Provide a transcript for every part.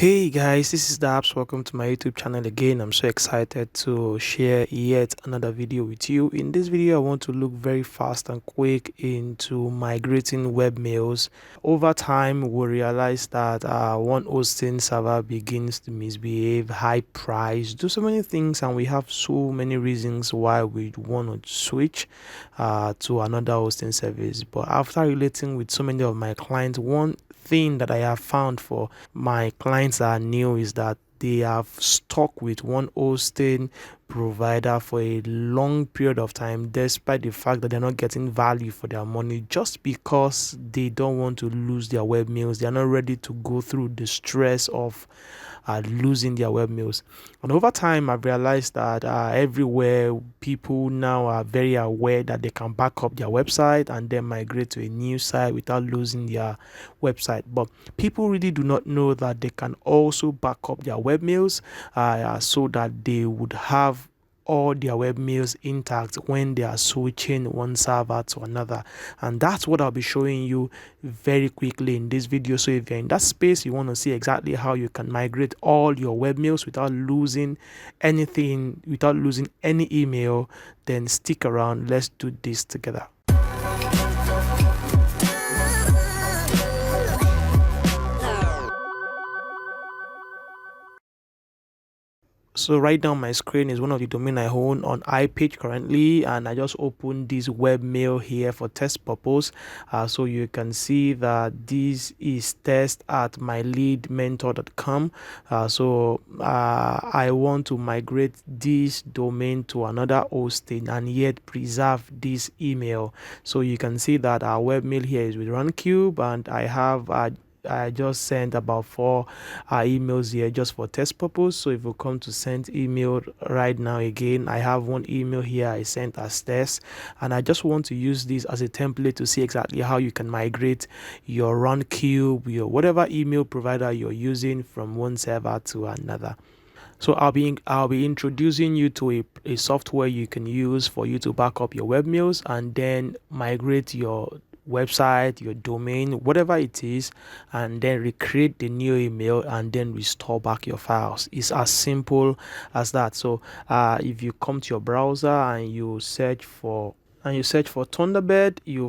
Hey guys, this is Dabs. Welcome to my YouTube channel again. I'm so excited to share yet another video with you. In this video, I want to look very fast and quick into migrating webmails. Over time, we realize that one hosting server begins to misbehave, high price, do so many things, and we have so many reasons why we want to switch to another hosting service. But after relating with so many of my clients, one thing that I have found for my clients that are new is that they have stuck with one hosting provider for a long period of time, despite the fact that they're not getting value for their money, just because they don't want to lose their webmails. They're not ready to go through the stress of losing their webmails. And over time, I've realized that everywhere people now are very aware that they can back up their website and then migrate to a new site without losing their website. But people really do not know that they can also back up their webmails so that they would have all their webmails intact when they are switching one server to another. And that's what I'll be showing you very quickly in this video. So if you're in that space, you want to see exactly how you can migrate all your webmails without losing anything, without losing any email, then stick around. Let's do this together. So right now my screen is one of the domain I own on iPage currently, and I just opened this webmail here for test purpose. So you can see that this is test at myleadmentor.com. I want to migrate this domain to another hosting and yet preserve this email. So you can see that our webmail here is with RunCube, and I just sent about 4 emails here just for test purpose. So if you come to send email right now, again, I have one email here I sent as test, and I just want to use this as a template to see exactly how you can migrate your RunCube, your whatever email provider you're using from one server to another. So I'll be introducing you to a software you can use for you to back up your webmails and then migrate your website, your domain, whatever it is, and then recreate the new email and then restore back your files. It's as simple as that. So if you come to your browser and you search for Thunderbird, you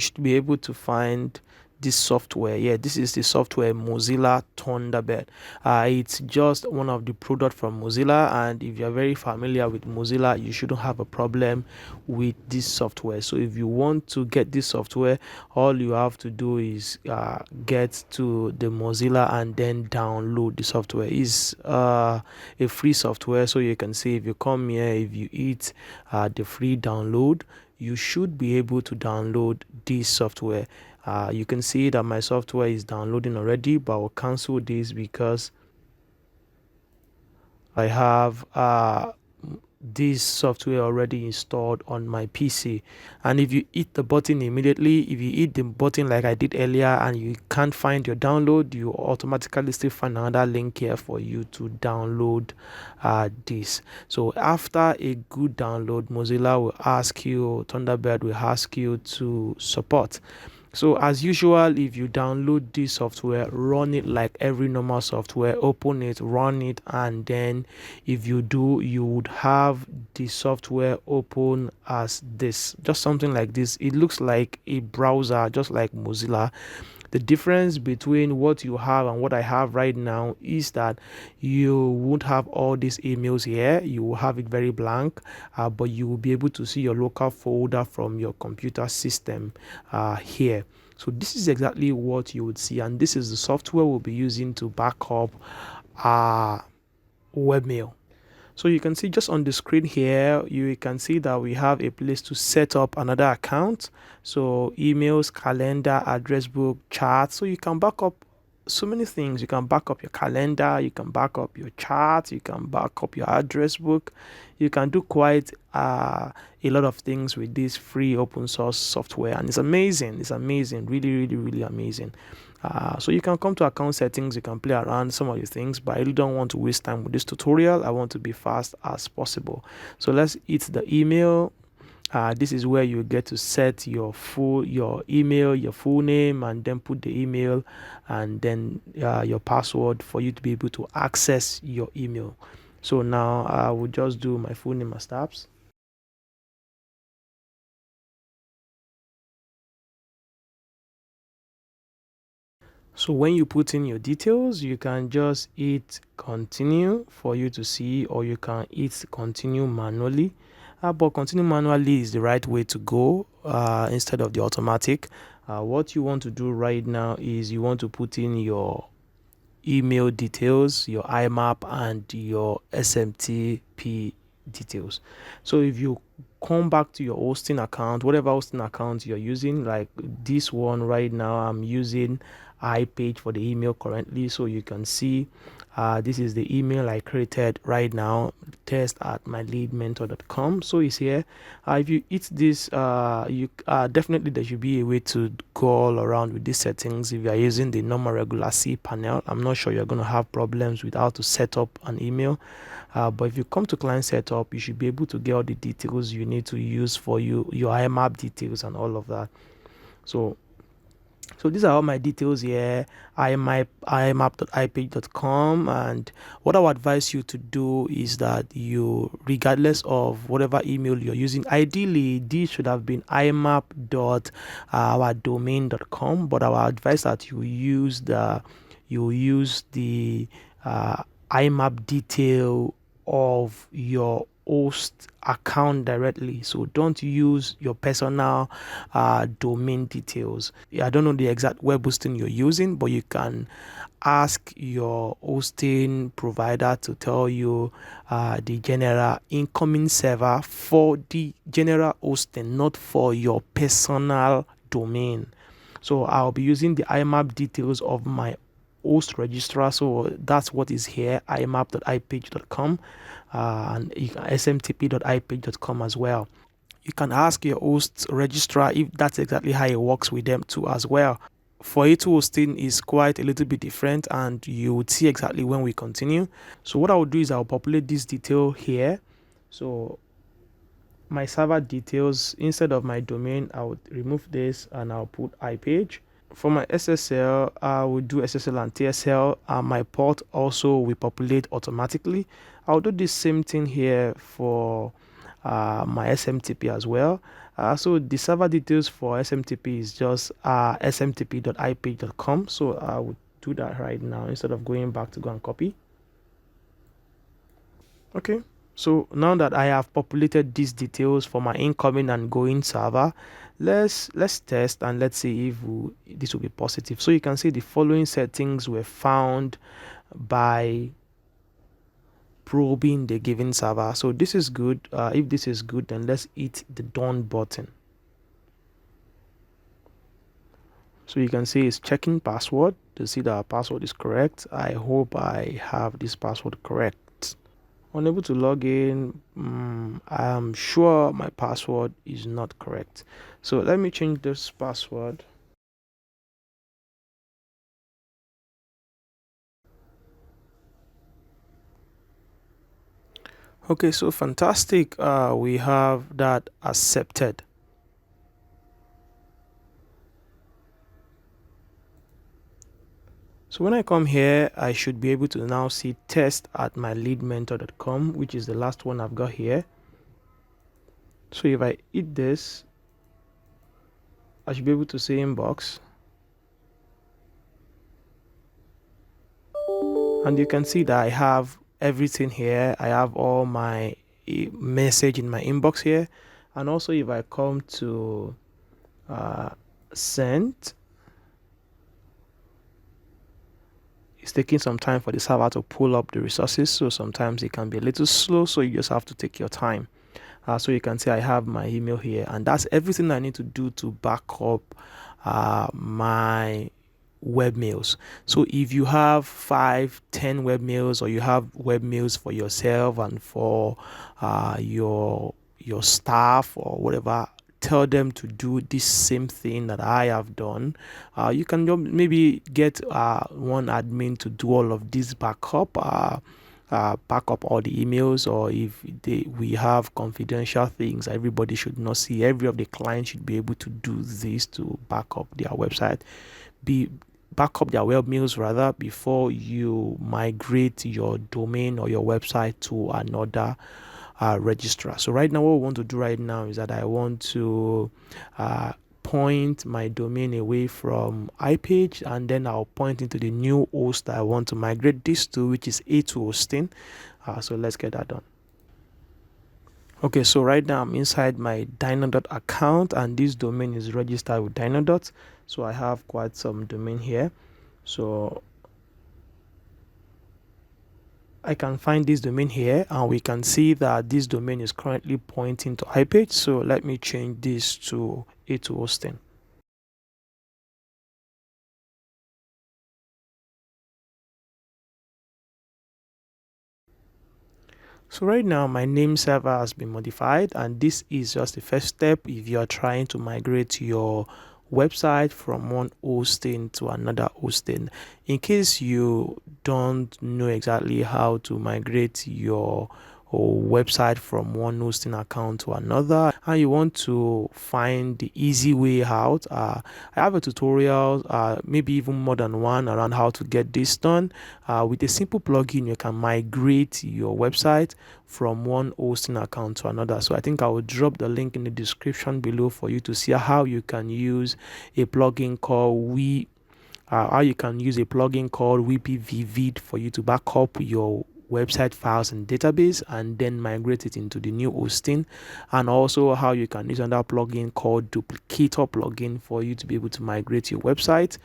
should be able to find this software. Yeah, this is the software Mozilla Thunderbird. It's just one of the product from Mozilla, and if you're very familiar with Mozilla, you shouldn't have a problem with this software. So if you want to get this software, all you have to do is get to the Mozilla and then download the software. It's a free software, so you can see if you come here, if you hit the free download, you should be able to download this software. You can see that my software is downloading already, but I'll cancel this because I have this software already installed on my PC. And if you hit the button immediately, if you hit the button like I did earlier and you can't find your download, you automatically still find another link here for you to download this. So after a good download, Mozilla will ask you, Thunderbird will ask you to support. So as usual, if you download this software, run it like every normal software, open it, run it, and then if you do, you would have the software open as this, just something like this. It looks like a browser, just like Mozilla. The difference between what you have and what I have right now is that you won't have all these emails here. You will have it very blank, but you will be able to see your local folder from your computer system here. So this is exactly what you would see, and this is the software we'll be using to back up our webmail. So you can see just on the screen here, you can see that we have a place to set up another account. So emails, calendar, address book, chat. So you can back up so many things. You can back up your calendar, you can back up your chart, you can back up your address book. You can do quite a lot of things with this free open source software, and it's amazing. It's amazing, really amazing. So you can come to account settings, you can play around some of the things, but I really don't want to waste time with this tutorial. I want to be fast as possible. So let's hit the email, This is where you get to set your email, your full name, and then put the email and then your password for you to be able to access your email. So now I will just do my full name as tabs. So when you put in your details, you can just hit continue for you to see, or you can hit continue manually. But continue manually is the right way to go instead of the automatic. What you want to do right now is you want to put in your email details, your IMAP, and your SMTP details. So if you come back to your hosting account, whatever hosting account you're using, like this one right now, I'm using iPage for the email currently. So you can see this is the email I created right now, test@myleadmentor.com. So it's here. If you hit this, you definitely there should be a way to go all around with these settings. If you are using the normal regular C panel, I'm not sure you're going to have problems with how to set up an email. But if you come to client setup, you should be able to get all the details you need to use for your IMAP details and all of that. So these are all my details here, imap.ipage.com. And what I would advise you to do is that you, regardless of whatever email you're using, ideally this should have been imap.ourdomain.com, but I would advise that you use the IMAP detail of your host account directly. So don't use your personal domain details. I don't know the exact web hosting you're using, but you can ask your hosting provider to tell you the general incoming server for the general hosting, not for your personal domain. So I'll be using the IMAP details of my host registrar. So that's what is here, imap.ipage.com, and smtp.ipage.com as well. You can ask your host registrar if that's exactly how it works with them too as well. For A2 hosting is quite a little bit different, and you would see exactly when we continue. So what I will do is I'll populate this detail here. So my server details, instead of my domain, I would remove this and I'll put iPage. For my SSL, I will do SSL and TSL. My port also will populate automatically. I'll do the same thing here for my SMTP as well. So the server details for SMTP is just smtp.ipage.com. So I would do that right now instead of going back to go and copy. Okay. So now that I have populated these details for my incoming and going server, let's test and let's see if this will be positive. So you can see the following settings were found by probing the given server. So this is good. If this is good, then let's hit the done button. So you can see it's checking password to see that our password is correct. I hope I have this password correct. Unable to log in. I'm sure my password is not correct. So let me change this password. Okay, so fantastic. We have that accepted. So when I come here, I should be able to now see test@myleadmentor.com, which is the last one I've got here. So if I hit this, I should be able to see inbox. And you can see that I have everything here. I have all my message in my inbox here. And also if I come to send, it's taking some time for the server to pull up the resources, so sometimes it can be a little slow, so you just have to take your time. So you can see I have my email here, and that's everything I need to do to back up my webmails. So if you have 5-10 webmails, or you have webmails for yourself and for your staff or whatever, tell them to do this same thing that I have done. You can maybe get one admin to do all of this backup. back up all the emails, or if we have confidential things everybody should not see. Every of the clients should be able to do this to back up their website, be back up their web mails rather, before you migrate your domain or your website to another registrar. So right now what we want to do right now is that I want to point my domain away from iPage, and then I'll point into the new host that I want to migrate this to, which is A2 hosting. So let's get that done. Okay, so right now I'm inside my Dynodot account, and this domain is registered with Dynodot. So I have quite some domain here. So I can find this domain here, and we can see that this domain is currently pointing to iPage. So let me change this to A2 hosting. So right now my name server has been modified, and this is just the first step if you are trying to migrate your website from one hosting to another hosting. In case you don't know exactly how to migrate your website from one hosting account to another, and you want to find the easy way out, I have a tutorial, maybe even more than one, around how to get this done. With a simple plugin you can migrate your website from one hosting account to another. So I think I will drop the link in the description below for you to see how you can use a plugin called WP for you to back up your website files and database and then migrate it into the new hosting, and also how you can use another plugin called duplicator plugin for you to be able to migrate your website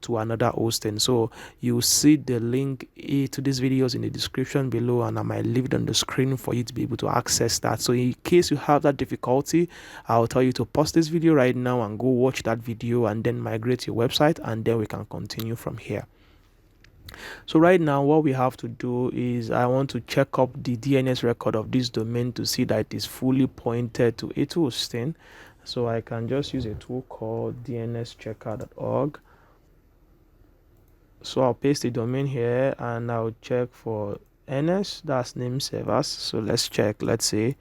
to another hosting. So you'll see the link to these videos in the description below, and I might leave it on the screen for you to be able to access that. So in case you have that difficulty, I'll tell you to pause this video right now and go watch that video and then migrate your website, and then we can continue from here. So right now what we have to do is I want to check up the DNS record of this domain to see that it is fully pointed to A2 hosting. So I can just use a tool called dnschecker.org. So I'll paste the domain here and I'll check for NS, that's name servers. So let's check, let's see.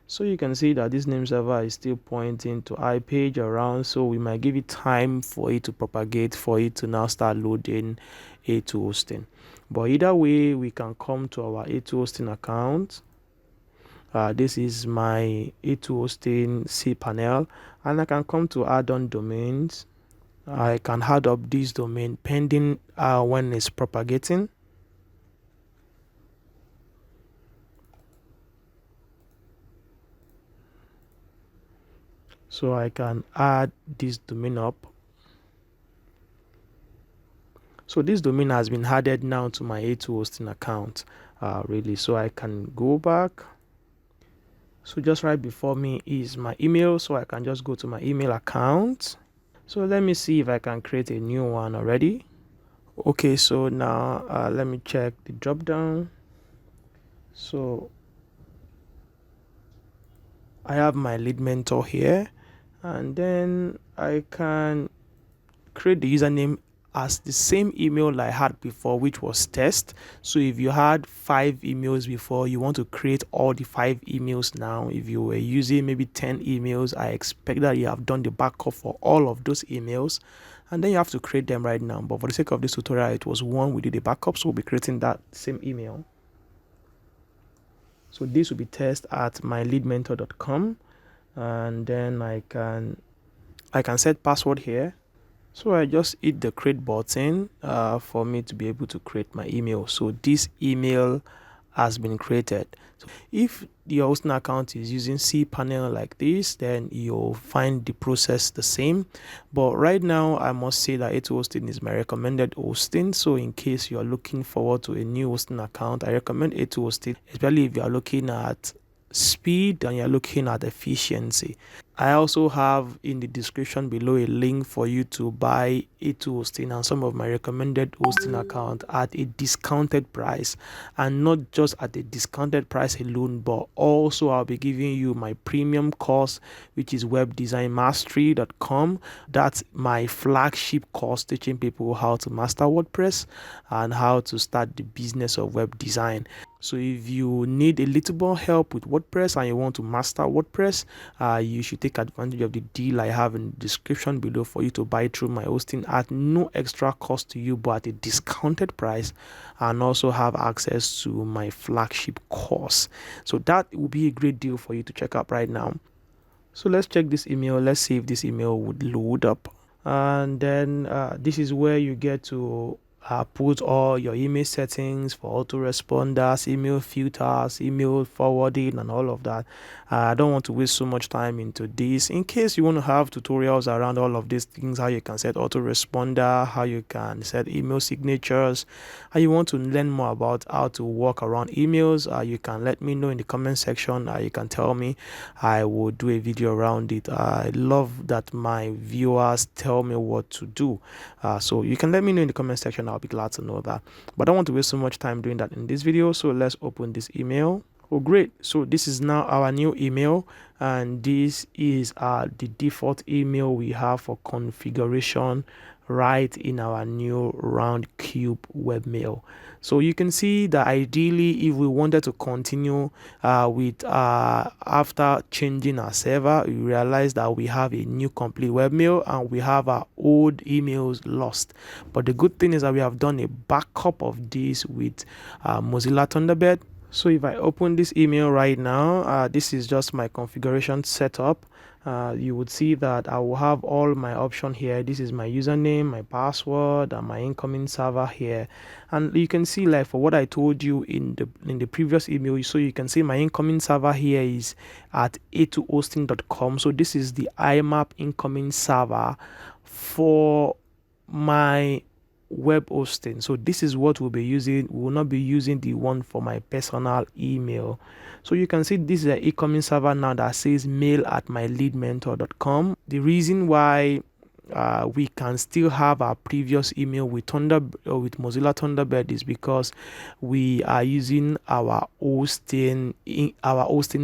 So you can see that this name server is still pointing to iPage around, so we might give it time for it to propagate, for it to now start loading A2 hosting. But either way, we can come to our A2 hosting account. This is my A2 hosting cPanel, and I can come to add-on domains. I can add up this domain pending when it's propagating. So I can add this domain up. So this domain has been added now to my A2 hosting account, really. So I can go back. So just right before me is my email, so I can just go to my email account. So let me see if I can create a new one already. Okay, so now let me check the drop down. So I have my lead mentor here, and then I can create the username as the same email I had before, which was test. So if you had 5 emails before, you want to create all the 5 emails now. If you were using maybe 10 emails, I expect that you have done the backup for all of those emails, and then you have to create them right now. But for the sake of this tutorial, it was one we did the backup, so we'll be creating that same email. So this will be test at myleadmentor.com, and then I can set password here. So I just hit the create button for me to be able to create my email. So this email has been created. So if your hosting account is using cPanel like this, then you'll find the process the same. But right now, I must say that A2 hosting is my recommended hosting. So in case you are looking forward to a new hosting account, I recommend A2 hosting, especially if you are looking at speed and you're looking at efficiency. I also have in the description below a link for you to buy A2 hosting and some of my recommended hosting account at a discounted price, and not just at a discounted price alone, but also I'll be giving you my premium course, which is webdesignmastery.com. That's my flagship course teaching people how to master WordPress and how to start the business of web design. So if you need a little more help with WordPress and you want to master WordPress, you should take advantage of the deal I have in the description below for you to buy through my hosting at no extra cost to you, but at a discounted price, and also have access to my flagship course. So that will be a great deal for you to check out right now. So let's check this email. Let's see if this email would load up. And then this is where you get to put all your email settings for autoresponders, email filters, email forwarding, and all of that. I don't want to waste so much time into this. In case you want to have tutorials around all of these things, how you can set autoresponder, how you can set email signatures, and you want to learn more about how to work around emails, you can let me know in the comment section. You can tell me. I will do a video around it. I love that my viewers tell me what to do. So you can let me know in the comment section. I'll be glad to know that. But I don't want to waste so much time doing that in this video. So let's open this email. Oh, great. So this is now our new email, and this is the default email we have for configuration right in our new round cube webmail. So you can see that ideally, if we wanted to continue with after changing our server, we realize that we have a new complete webmail and we have our old emails lost. But the good thing is that we have done a backup of this with Mozilla Thunderbird. So if I open this email right now, this is just my configuration setup. You would see that I will have all my options here. This is my username, my password, and my incoming server here. And you can see, like, for what I told you in the previous email, so you can see my incoming server here is at a2hosting.com. So this is the IMAP incoming server for my web hosting. So this is what we'll be using. We will not be using the one for my personal email. So you can see this is an incoming server now that says mail@myleadmentor.com. The reason why we can still have our previous email with with Mozilla Thunderbird is because we are using our hosting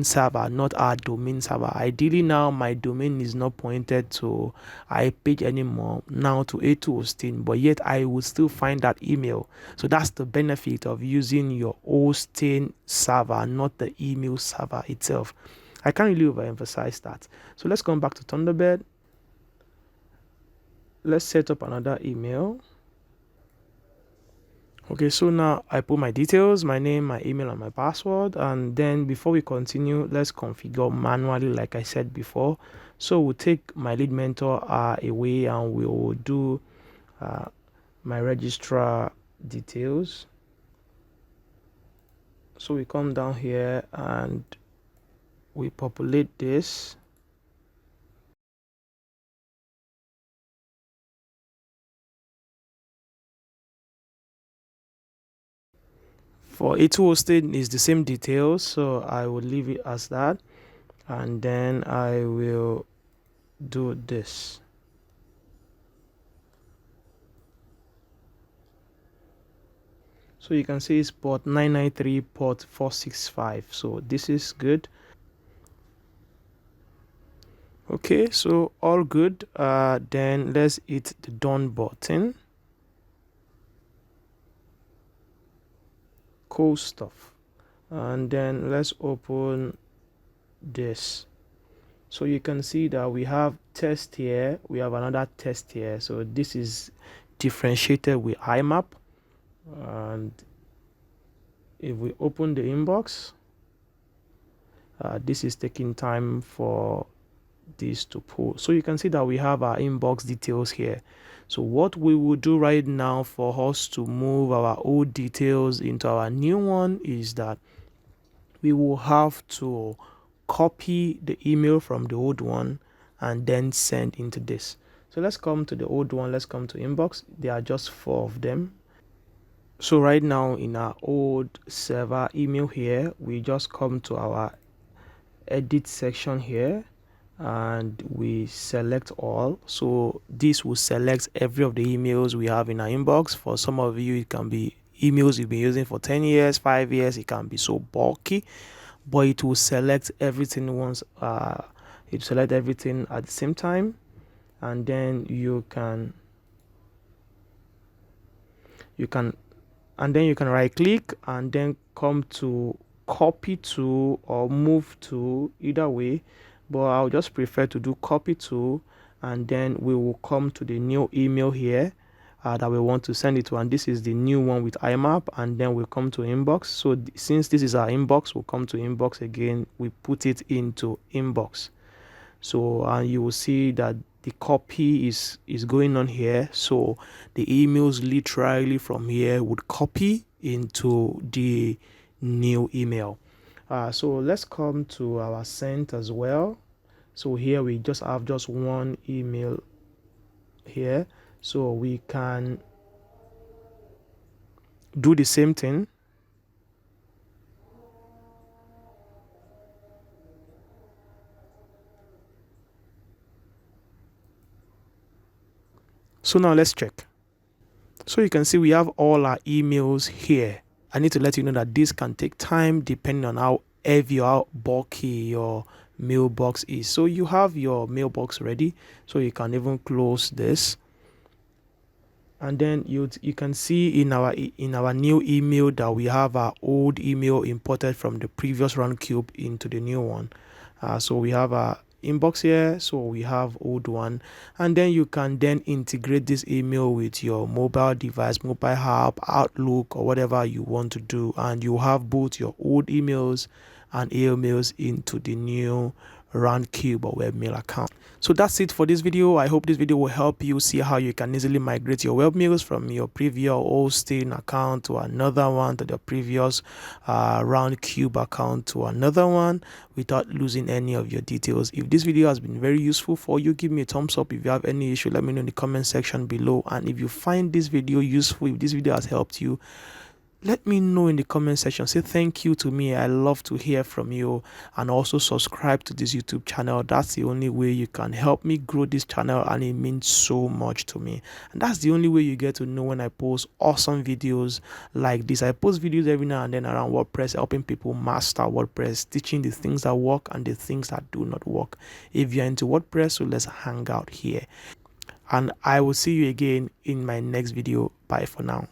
server, not our domain server. Ideally, now my domain is not pointed to iPage anymore, now to A2 hosting, but yet I will still find that email. So that's the benefit of using your hosting server, not the email server itself. I can't really overemphasize that. So let's come back to Thunderbird. Let's set up another email. Okay, so now I put my details, my name, my email, and my password. And then before we continue, let's configure manually like I said before. So we'll take my lead mentor away and we'll do my registrar details. So we come down here and we populate this. For A2 hosting is the same details, so I will leave it as that, and then I will do this. So you can see it's port 993, port 465. So this is good. Okay, so all good. Then let's hit the done button. Cool stuff. And then let's open this. So you can see that we have test here, we have another test here. So this is differentiated with IMAP. And if we open the inbox, this is taking time for this to pull. So you can see that we have our inbox details here. So what we will do right now for us to move our old details into our new one is that we will have to copy the email from the old one and then send into this. So let's come to the old one. Let's come to inbox. There are just 4 of them. So right now in our old server email here, we just come to our edit section here, and we select all. So this will select every of the emails we have in our inbox. For some of you, it can be emails you've been using for 10 years, 5 years. It can be so bulky, but it will select everything once. It select everything at the same time, and then you can right click and then come to copy to or move to, either way, but I'll just prefer to do copy to, and then we will come to the new email here that we want to send it to, and this is the new one with IMAP, and then we'll come to inbox. So since this is our inbox, we'll come to inbox again, we put it into inbox. So and you will see that the copy is going on here. So the emails literally from here would copy into the new email. So let's come to our sent as well. So here we just have just one email here, so we can do the same thing. So now let's check. So you can see we have all our emails here. I need to let you know that this can take time depending on how heavy or how bulky your mailbox is. So you have your mailbox ready, so you can even close this, and then you can see in our new email that we have our old email imported from the previous round cube into the new one. So we have our inbox here, so we have old one, and then you can then integrate this email with your mobile device, mobile app, Outlook, or whatever you want to do, and you have both your old emails and emails into the new round cube or webmail account. So that's it for this video. I hope this video will help you see how you can easily migrate your webmails from your previous hosting account to another one, to the previous round cube account to another one, without losing any of your details. If this video has been very useful for you, give me a thumbs up. If you have any issue, let me know in the comment section below. And if you find this video useful, if this video has helped you, let me know in the comment section. Say thank you to me. I love to hear from you. And also subscribe to this YouTube channel. That's the only way you can help me grow this channel, and it means so much to me. And that's the only way you get to know when I post awesome videos like this. I post videos every now and then around WordPress, helping people master WordPress, teaching the things that work and the things that do not work. If you're into WordPress, so let's hang out here. And I will see you again in my next video. Bye for now.